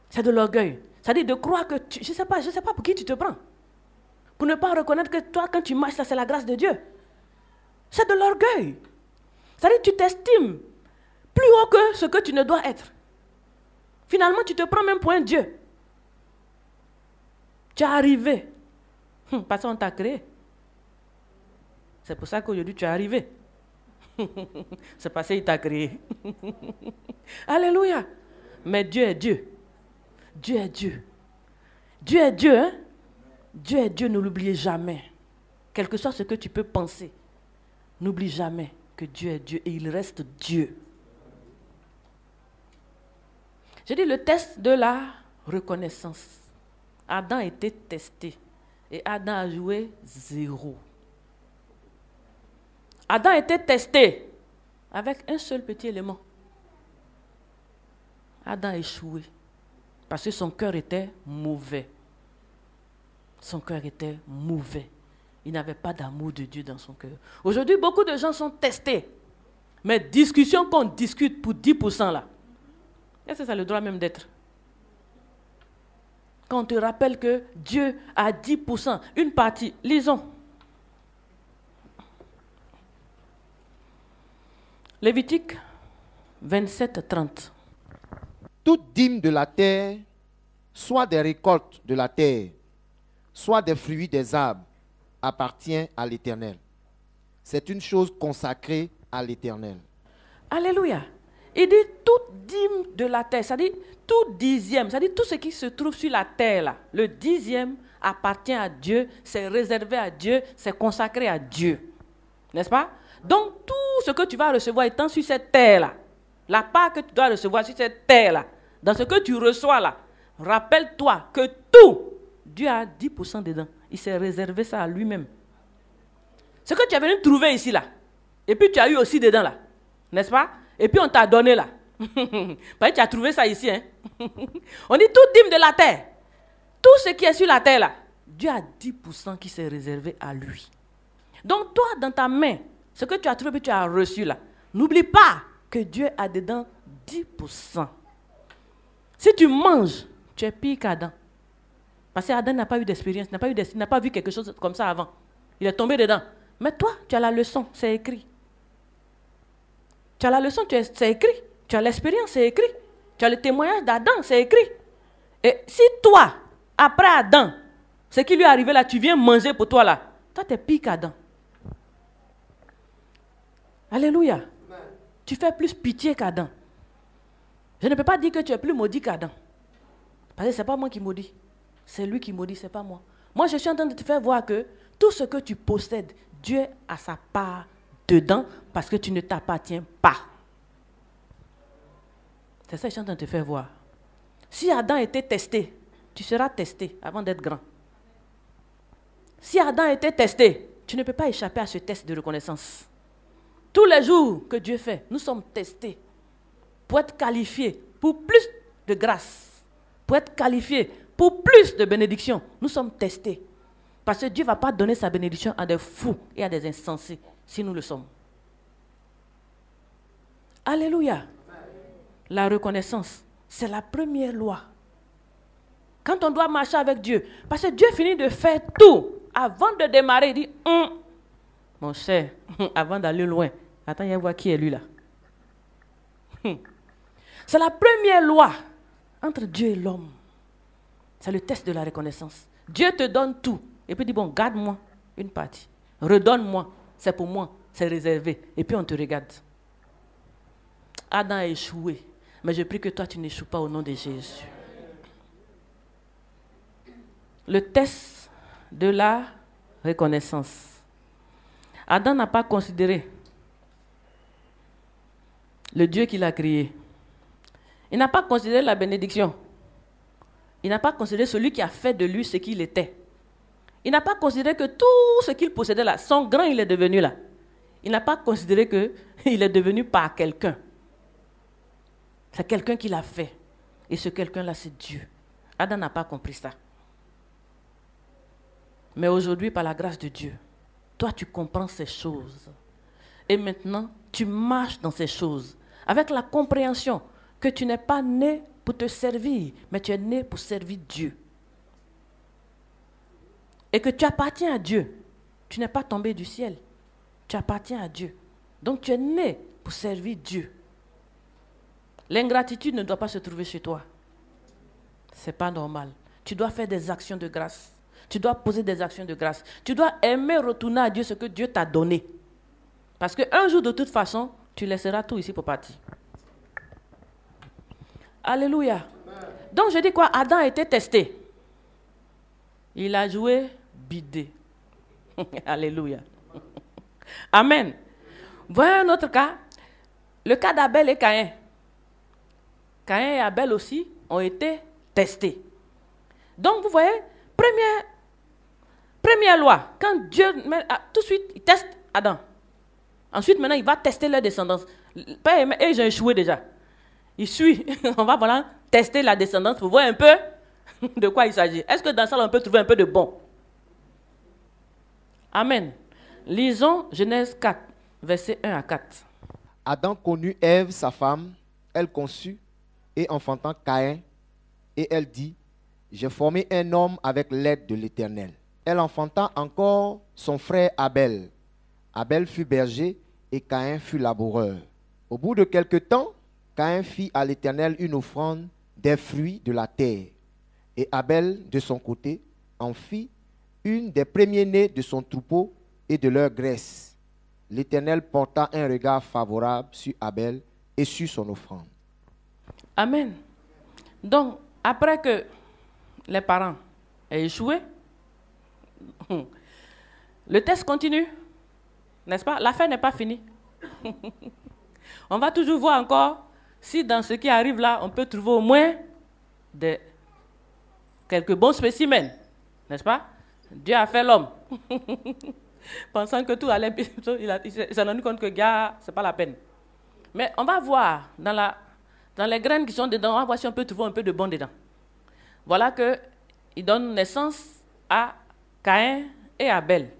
C'est de l'orgueil. C'est-à-dire de croire que je ne sais pas pour qui tu te prends. Pour ne pas reconnaître que toi, quand tu marches, ça c'est la grâce de Dieu. C'est de l'orgueil. C'est-à-dire que tu t'estimes plus haut que ce que tu ne dois être. Finalement, tu te prends même pour un Dieu. Tu es arrivé. Parce qu'on t'a créé. C'est pour ça qu'aujourd'hui, tu es arrivé. C'est parce qu'il t'a créé. Alléluia. Mais Dieu est Dieu. Dieu est Dieu. Dieu est Dieu, hein? Dieu est Dieu, ne l'oubliez jamais. Quel que soit ce que tu peux penser, n'oublie jamais que Dieu est Dieu et il reste Dieu. J'ai dit le test de la reconnaissance. Adam a été testé et Adam a joué 0. Adam a été testé avec un seul petit élément. Adam a échoué parce que son cœur était mauvais. Son cœur était mauvais. Il n'avait pas d'amour de Dieu dans son cœur. Aujourd'hui, beaucoup de gens sont testés. Mais discussion qu'on discute pour 10% là. Est-ce que ça a le droit même d'être? Quand on te rappelle que Dieu a 10%, une partie, lisons. Lévitique 27, 30. Toute dîme de la terre soit des récoltes de la terre, soit des fruits des arbres, appartient à l'Éternel. C'est une chose consacrée à l'Éternel. Alléluia. Il dit toute dîme de la terre, c'est-à-dire tout dixième, c'est-à-dire tout ce qui se trouve sur la terre, là, le dixième appartient à Dieu, c'est réservé à Dieu, c'est consacré à Dieu. N'est-ce pas? Donc tout ce que tu vas recevoir étant sur cette terre-là, la part que tu dois recevoir sur cette terre-là, dans ce que tu reçois là, rappelle-toi que tout, Dieu a 10% dedans. Il s'est réservé ça à lui-même. Ce que tu es venu trouver ici là, et puis tu as eu aussi dedans là, n'est-ce pas? Et puis on t'a donné là. Parce que tu as trouvé ça ici. Hein? On dit toute dîme de la terre. Tout ce qui est sur la terre là, Dieu a 10% qui s'est réservé à lui. Donc toi, dans ta main, ce que tu as trouvé et tu as reçu là, n'oublie pas que Dieu a dedans 10%. Si tu manges, tu es pire qu'Adam. Parce qu'Adam n'a pas eu d'expérience, n'a pas vu quelque chose comme ça avant. Il est tombé dedans. Mais toi, tu as la leçon, c'est écrit. Tu as la leçon, c'est écrit. Tu as l'expérience, c'est écrit. Tu as le témoignage d'Adam, c'est écrit. Et si toi, après Adam, ce qui lui est arrivé là, tu viens manger pour toi là, toi, tu es pire qu'Adam. Alléluia. Amen. Tu fais plus pitié qu'Adam. Je ne peux pas dire que tu es plus maudit qu'Adam. Parce que ce n'est pas moi qui maudis. C'est lui qui maudit, ce n'est pas moi. Moi, je suis en train de te faire voir que tout ce que tu possèdes, Dieu a sa part dedans parce que tu ne t'appartiens pas. C'est ça que je suis en train de te faire voir. Si Adam était testé, tu seras testé avant d'être grand. Si Adam était testé, tu ne peux pas échapper à ce test de reconnaissance. Tous les jours que Dieu fait, nous sommes testés pour être qualifiés pour plus de grâce, pour être qualifiés pour plus de bénédictions. Nous sommes testés. Parce que Dieu ne va pas donner sa bénédiction à des fous et à des insensés si nous le sommes. Alléluia. La reconnaissance, c'est la première loi. Quand on doit marcher avec Dieu, parce que Dieu finit de faire tout, avant de démarrer, il dit, mon cher, avant d'aller loin, attends, il y a voir qui est lui là. C'est la première loi entre Dieu et l'homme. C'est le test de la reconnaissance. Dieu te donne tout. Et puis dit, bon, garde-moi une partie. Redonne-moi. C'est pour moi. C'est réservé. Et puis on te regarde. Adam a échoué. Mais je prie que toi, tu n'échoues pas au nom de Jésus. Le test de la reconnaissance. Adam n'a pas considéré le Dieu qu'il a créé. Il n'a pas considéré la bénédiction. Il n'a pas considéré celui qui a fait de lui ce qu'il était. Il n'a pas considéré que tout ce qu'il possédait là, son grand il est devenu là. Il n'a pas considéré qu'il est devenu par quelqu'un. C'est quelqu'un qui l'a fait. Et ce quelqu'un-là, c'est Dieu. Adam n'a pas compris ça. Mais aujourd'hui, par la grâce de Dieu, toi, tu comprends ces choses. Et maintenant, tu marches dans ces choses avec la compréhension que tu n'es pas né pour te servir, mais tu es né pour servir Dieu. Et que tu appartiens à Dieu. Tu n'es pas tombé du ciel. Tu appartiens à Dieu. Donc tu es né pour servir Dieu. L'ingratitude ne doit pas se trouver chez toi. Ce n'est pas normal. Tu dois faire des actions de grâce. Tu dois poser des actions de grâce. Tu dois aimer retourner à Dieu ce que Dieu t'a donné. Parce qu'un jour, de toute façon, tu laisseras tout ici pour partir. Alléluia. Donc je dis quoi? Adam a été testé. Il a joué bidé. Alléluia. Amen. Voyez un autre cas. Le cas d'Abel et Caïn. Caïn et Abel aussi ont été testés. Donc vous voyez, première loi, quand Dieu, tout de suite, il teste Adam. Ensuite, maintenant, il va tester leur descendance. Et ils ont échoué déjà. Il suit. On va voilà, tester la descendance pour voir un peu de quoi il s'agit. Est-ce que dans ça, on peut trouver un peu de bon? Amen. Lisons Genèse 4, versets 1 à 4. Adam connut Ève, sa femme, elle conçut et enfantant Caïn, et elle dit, j'ai formé un homme avec l'aide de l'Éternel. Elle enfanta encore son frère Abel. Abel fut berger et Caïn fut laboureur. Au bout de quelque temps, Caïn fit à l'Éternel une offrande des fruits de la terre. Et Abel, de son côté, en fit une des premiers-nés de son troupeau et de leur graisse. L'Éternel porta un regard favorable sur Abel et sur son offrande. Amen. Donc, après que les parents aient échoué, le test continue, n'est-ce pas? L'affaire n'est pas finie. On va toujours voir encore si dans ce qui arrive là, on peut trouver au moins quelques bons spécimens, n'est-ce pas? Dieu a fait l'homme. Pensant que tout allait bien, il s'est rendu compte que gars, c'est pas la peine. Mais on va voir dans les graines qui sont dedans, on va voir si on peut trouver un peu de bon dedans. Voilà qu'il donne naissance à Caïn et Abel.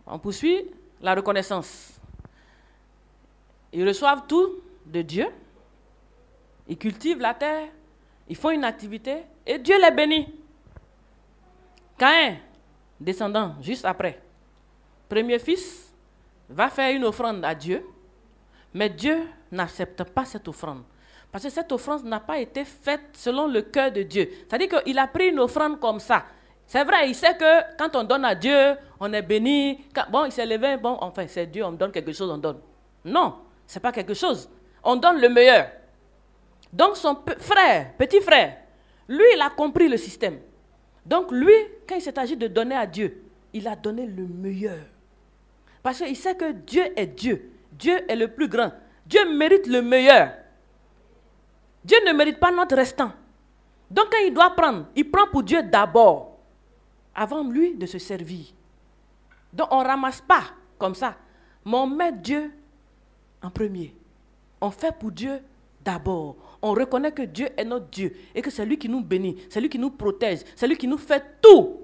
On poursuit la reconnaissance. Ils reçoivent tout de Dieu. Ils cultivent la terre. Ils font une activité et Dieu les bénit. Caïn, descendant juste après, premier fils, va faire une offrande à Dieu. Mais Dieu n'accepte pas cette offrande. Parce que cette offrande n'a pas été faite selon le cœur de Dieu. C'est-à-dire qu'il a pris une offrande comme ça. C'est vrai, il sait que quand on donne à Dieu, on est béni. Bon, il s'est levé, bon, enfin, c'est Dieu, on me donne quelque chose, on donne. Non, ce n'est pas quelque chose. On donne le meilleur. Donc son petit frère, lui, il a compris le système. Donc lui, quand il s'est agi de donner à Dieu, il a donné le meilleur. Parce qu'il sait que Dieu est Dieu. Dieu est le plus grand. Dieu mérite le meilleur. Dieu ne mérite pas notre restant. Donc quand il doit prendre, il prend pour Dieu d'abord, avant lui de se servir. Donc on ne ramasse pas comme ça, mais on met Dieu en premier. On fait pour Dieu d'abord. On reconnaît que Dieu est notre Dieu et que c'est lui qui nous bénit, c'est lui qui nous protège, c'est lui qui nous fait tout.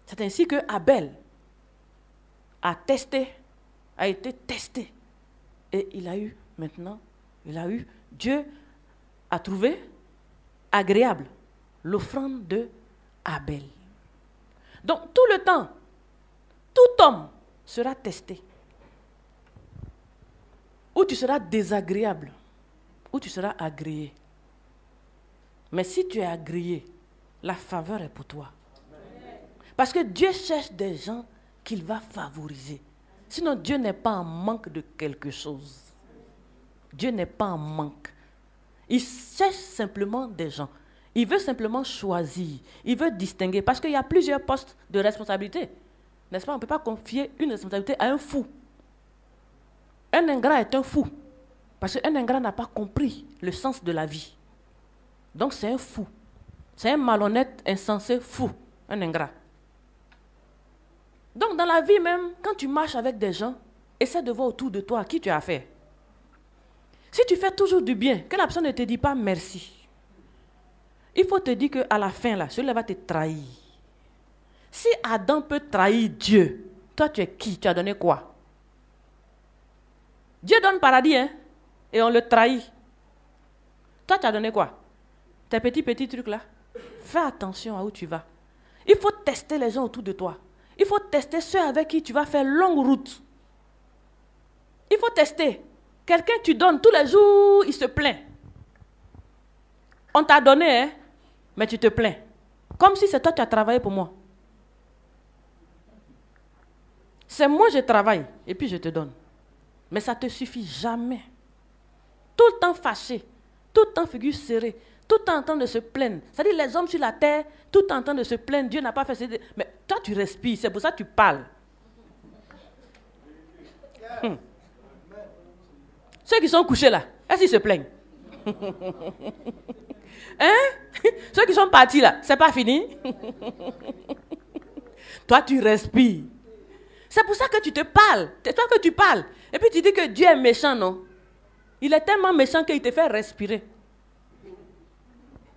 C'est ainsi que Abel a été testé. Et Dieu a trouvé agréable l'offrande de Abel. Donc tout le temps, tout homme sera testé. Ou tu seras désagréable, ou tu seras agréé. Mais si tu es agréé, la faveur est pour toi. Parce que Dieu cherche des gens qu'il va favoriser. Sinon, Dieu n'est pas en manque de quelque chose. Dieu n'est pas en manque. Il cherche simplement des gens. Il veut simplement choisir. Il veut distinguer. Parce qu'il y a plusieurs postes de responsabilité. N'est-ce pas? On ne peut pas confier une responsabilité à un fou. Un ingrat est un fou. Parce qu'un ingrat n'a pas compris le sens de la vie. Donc c'est un fou. C'est un malhonnête, insensé, fou. Un ingrat. Donc dans la vie même, quand tu marches avec des gens, essaie de voir autour de toi à qui tu as affaire. Si tu fais toujours du bien, que la personne ne te dit pas merci, il faut te dire qu'à la fin, là, celui-là va te trahir. Si Adam peut trahir Dieu, toi tu es qui? Tu as donné quoi? Dieu donne paradis, hein, et on le trahit. Toi tu as donné quoi? Tes petits trucs là. Fais attention à où tu vas. Il faut tester les gens autour de toi. Il faut tester ceux avec qui tu vas faire longue route. Il faut tester. Quelqu'un tu donnes tous les jours, il se plaint. On t'a donné, hein, mais tu te plains. Comme si c'est toi qui as travaillé pour moi. C'est moi je travaille et puis je te donne. Mais ça ne te suffit jamais. Tout le temps fâché, tout le temps figure serrée, tout le temps en train de se plaindre. C'est-à-dire les hommes sur la terre, tout le temps en train de se plaindre, Dieu n'a pas fait... Mais toi tu respires, c'est pour ça que tu parles. Ceux qui sont couchés là, est-ce qu'ils se plaignent? Hein? Ceux qui sont partis là, c'est pas fini? Toi tu respires. C'est pour ça que tu te parles. C'est toi que tu parles. Et puis tu dis que Dieu est méchant, non? Il est tellement méchant qu'il te fait respirer.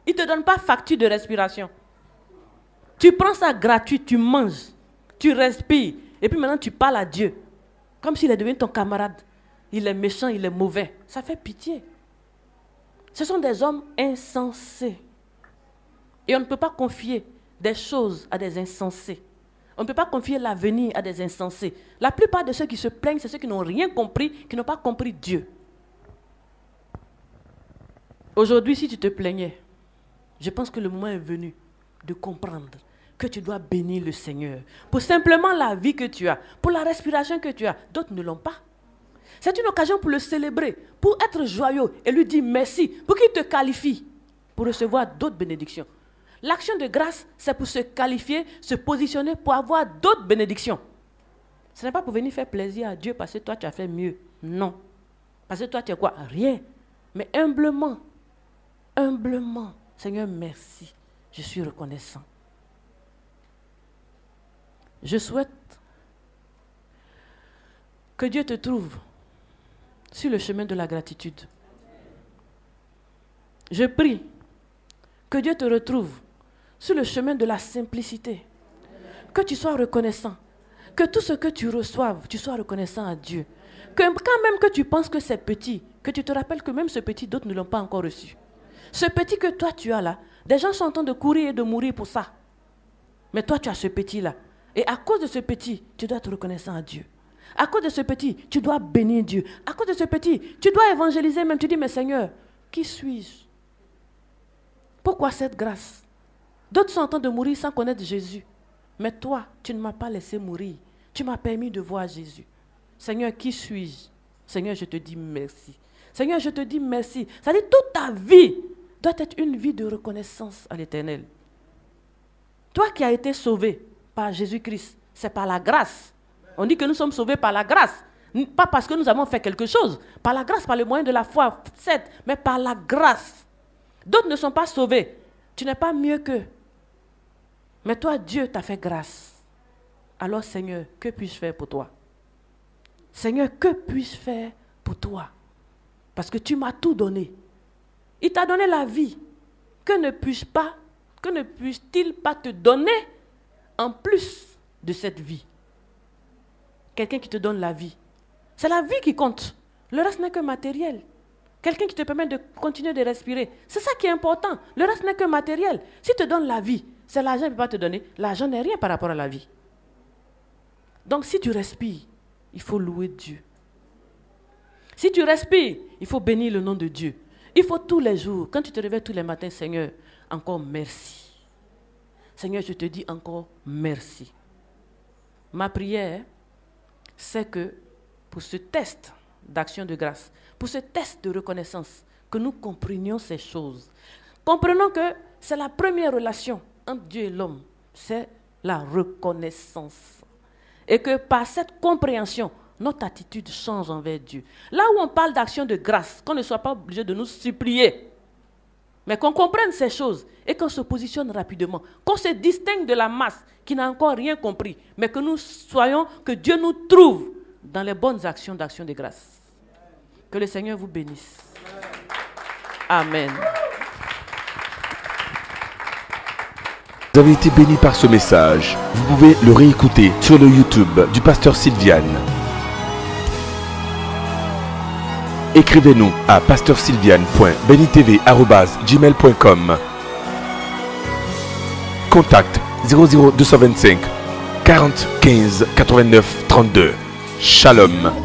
Il ne te donne pas facture de respiration. Tu prends ça gratuit, tu manges, tu respires. Et puis maintenant tu parles à Dieu. Comme s'il est devenu ton camarade. Il est méchant, il est mauvais. Ça fait pitié. Ce sont des hommes insensés. Et on ne peut pas confier des choses à des insensés. On ne peut pas confier l'avenir à des insensés. La plupart de ceux qui se plaignent, c'est ceux qui n'ont rien compris, qui n'ont pas compris Dieu. Aujourd'hui, si tu te plaignais, Je pense que le moment est venu de comprendre que tu dois bénir le Seigneur pour simplement la vie que tu as, pour la respiration que tu as. D'autres ne l'ont pas. C'est une occasion pour le célébrer, pour être joyeux et lui dire merci, pour qu'il te qualifie pour recevoir d'autres bénédictions. L'action de grâce, c'est pour se qualifier, se positionner pour avoir d'autres bénédictions. Ce n'est pas pour venir faire plaisir à Dieu parce que toi tu as fait mieux. Non. Parce que toi tu as quoi? Rien. Mais humblement, Seigneur, merci. Je suis reconnaissant. Je souhaite que Dieu te trouve sur le chemin de la gratitude. Je prie que Dieu te retrouve sur le chemin de la simplicité. Que tu sois reconnaissant. Que tout ce que tu reçoives, tu sois reconnaissant à Dieu. Que quand même que tu penses que c'est petit, que tu te rappelles que même ce petit, d'autres ne l'ont pas encore reçu. Ce petit que toi tu as là, des gens sont en train de courir et de mourir pour ça. Mais toi tu as ce petit là. Et à cause de ce petit, tu dois être reconnaissant à Dieu. À cause de ce petit, tu dois bénir Dieu. À cause de ce petit, tu dois évangéliser même. Tu dis, mais Seigneur, qui suis-je? Pourquoi cette grâce? D'autres sont en train de mourir sans connaître Jésus. Mais toi, tu ne m'as pas laissé mourir. Tu m'as permis de voir Jésus. Seigneur, qui suis-je? Seigneur, je te dis merci. Seigneur, je te dis merci. Ça dit toute ta vie doit être une vie de reconnaissance à l'Éternel. Toi qui as été sauvé par Jésus-Christ, c'est par la grâce. On dit que nous sommes sauvés par la grâce. Pas parce que nous avons fait quelque chose. Par la grâce, par le moyen de la foi, certes, mais par la grâce. D'autres ne sont pas sauvés. Tu n'es pas mieux qu'eux. Mais toi, Dieu t'a fait grâce. Alors, Seigneur, que puis-je faire pour toi? Seigneur, que puis-je faire pour toi? Parce que tu m'as tout donné. Il t'a donné la vie. Que ne puisse-t-il pas te donner en plus de cette vie? Quelqu'un qui te donne la vie. C'est la vie qui compte. Le reste n'est que matériel. Quelqu'un qui te permet de continuer de respirer. C'est ça qui est important. Le reste n'est que matériel. S'il te donne la vie, c'est l'argent qu'il ne peut pas te donner. L'argent n'est rien par rapport à la vie. Donc si tu respires, il faut louer Dieu. Si tu respires, il faut bénir le nom de Dieu. Il faut tous les jours, quand tu te réveilles tous les matins, Seigneur, encore merci. Seigneur, je te dis encore merci. Ma prière, c'est que pour ce test d'action de grâce, pour ce test de reconnaissance, que nous comprenions ces choses. Comprenons que c'est la première relation entre Dieu et l'homme, c'est la reconnaissance. Et que par cette compréhension, notre attitude change envers Dieu. Là où on parle d'action de grâce, qu'on ne soit pas obligé de nous supplier, mais qu'on comprenne ces choses et qu'on se positionne rapidement, qu'on se distingue de la masse qui n'a encore rien compris, mais que nous soyons, que Dieu nous trouve dans les bonnes actions d'action de grâce. Que le Seigneur vous bénisse. Amen. Vous avez été bénis par ce message. Vous pouvez le réécouter sur le YouTube du pasteur Sylviane. Écrivez-nous à pasteursilviane.benitv@gmail.com. Contact 00225 40 15 89 32. Shalom.